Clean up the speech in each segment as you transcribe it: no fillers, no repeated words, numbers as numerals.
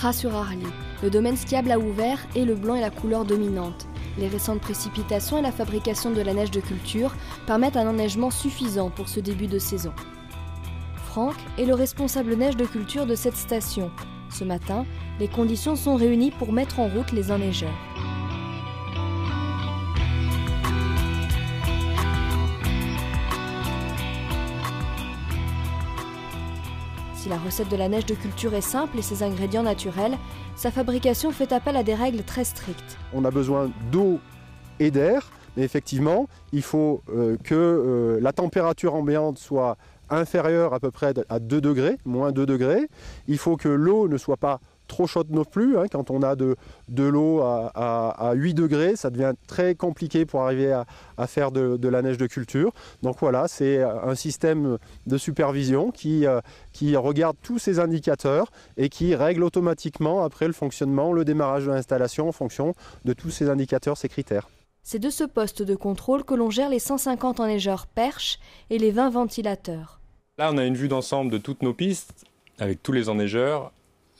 Pras-sur-Arly, le domaine skiable a ouvert et le blanc est la couleur dominante. Les récentes précipitations et la fabrication de la neige de culture permettent un enneigement suffisant pour ce début de saison. Franck est le responsable neige de culture de cette station. Ce matin, les conditions sont réunies pour mettre en route les enneigeurs. Si la recette de la neige de culture est simple et ses ingrédients naturels, sa fabrication fait appel à des règles très strictes. On a besoin d'eau et d'air, mais effectivement, il faut que la température ambiante soit inférieure à peu près à 2 degrés, moins 2 degrés. Il faut que l'eau ne soit pas trop chaude non plus. Quand on a de l'eau à 8 degrés, ça devient très compliqué pour arriver à faire de la neige de culture. Donc voilà, c'est un système de supervision qui regarde tous ces indicateurs et qui règle automatiquement après le fonctionnement, le démarrage de l'installation en fonction de tous ces indicateurs, ces critères. C'est de ce poste de contrôle que l'on gère les 150 enneigeurs perches et les 20 ventilateurs. Là, on a une vue d'ensemble de toutes nos pistes avec tous les enneigeurs.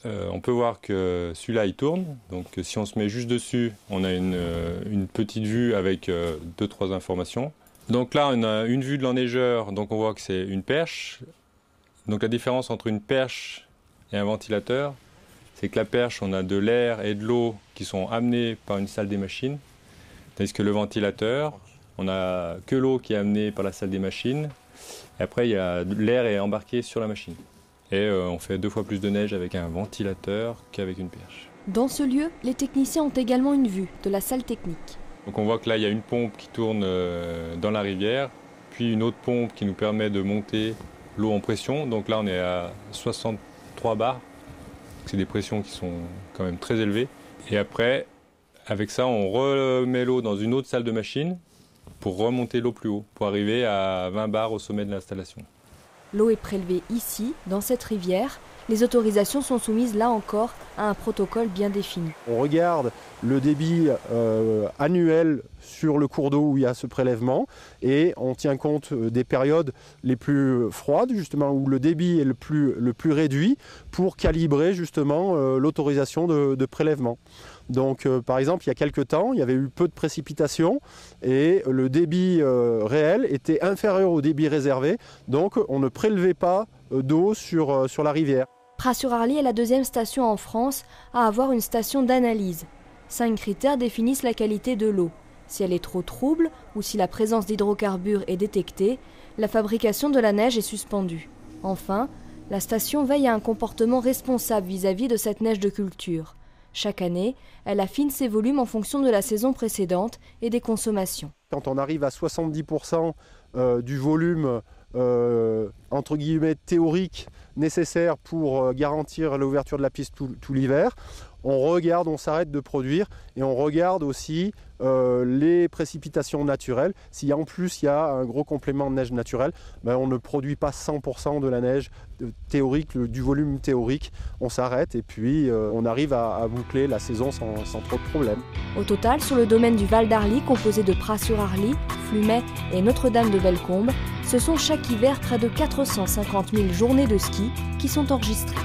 On peut voir que celui-là, il tourne. Donc si on se met juste dessus, on a une petite vue avec 2-3 informations. Donc là, on a une vue de l'enneigeur, donc on voit que c'est une perche. Donc la différence entre une perche et un ventilateur, c'est que la perche, on a de l'air et de l'eau qui sont amenés par une salle des machines. Tandis que le ventilateur, on n'a que l'eau qui est amenée par la salle des machines. Et après, l'air est embarqué sur la machine. Et on fait 2 fois plus de neige avec un ventilateur qu'avec une perche. Dans ce lieu, les techniciens ont également une vue de la salle technique. Donc on voit que là, il y a une pompe qui tourne dans la rivière, puis une autre pompe qui nous permet de monter l'eau en pression. Donc là, on est à 63 bars. C'est des pressions qui sont quand même très élevées. Et après, avec ça, on remet l'eau dans une autre salle de machine pour remonter l'eau plus haut, pour arriver à 20 bars au sommet de l'installation. L'eau est prélevée ici, dans cette rivière. Les autorisations sont soumises là encore à un protocole bien défini. On regarde le débit annuel sur le cours d'eau où il y a ce prélèvement et on tient compte des périodes les plus froides, justement où le débit est le plus réduit pour calibrer justement l'autorisation de prélèvement. Donc par exemple, il y a quelques temps, il y avait eu peu de précipitations et le débit réel était inférieur au débit réservé, donc on ne prélevait pas d'eau sur la rivière. Pras-sur-Arly est la deuxième station en France à avoir une station d'analyse. 5 critères définissent la qualité de l'eau. Si elle est trop trouble ou si la présence d'hydrocarbures est détectée, la fabrication de la neige est suspendue. Enfin, la station veille à un comportement responsable vis-à-vis de cette neige de culture. Chaque année, elle affine ses volumes en fonction de la saison précédente et des consommations. Quand on arrive à 70% du volume entre guillemets théorique nécessaire pour garantir l'ouverture de la piste tout l'hiver, on s'arrête de produire et on regarde aussi les précipitations naturelles. Si en plus il y a un gros complément de neige naturelle, on ne produit pas 100% de la neige théorique, du volume théorique. On s'arrête et puis on arrive à boucler la saison sans trop de problèmes. Au total, sur le domaine du Val d'Arly, composé de Pras-sur-Arly, Flumet et Notre-Dame-de-Bellecombe, ce sont chaque hiver près de 450 000 journées de ski qui sont enregistrées.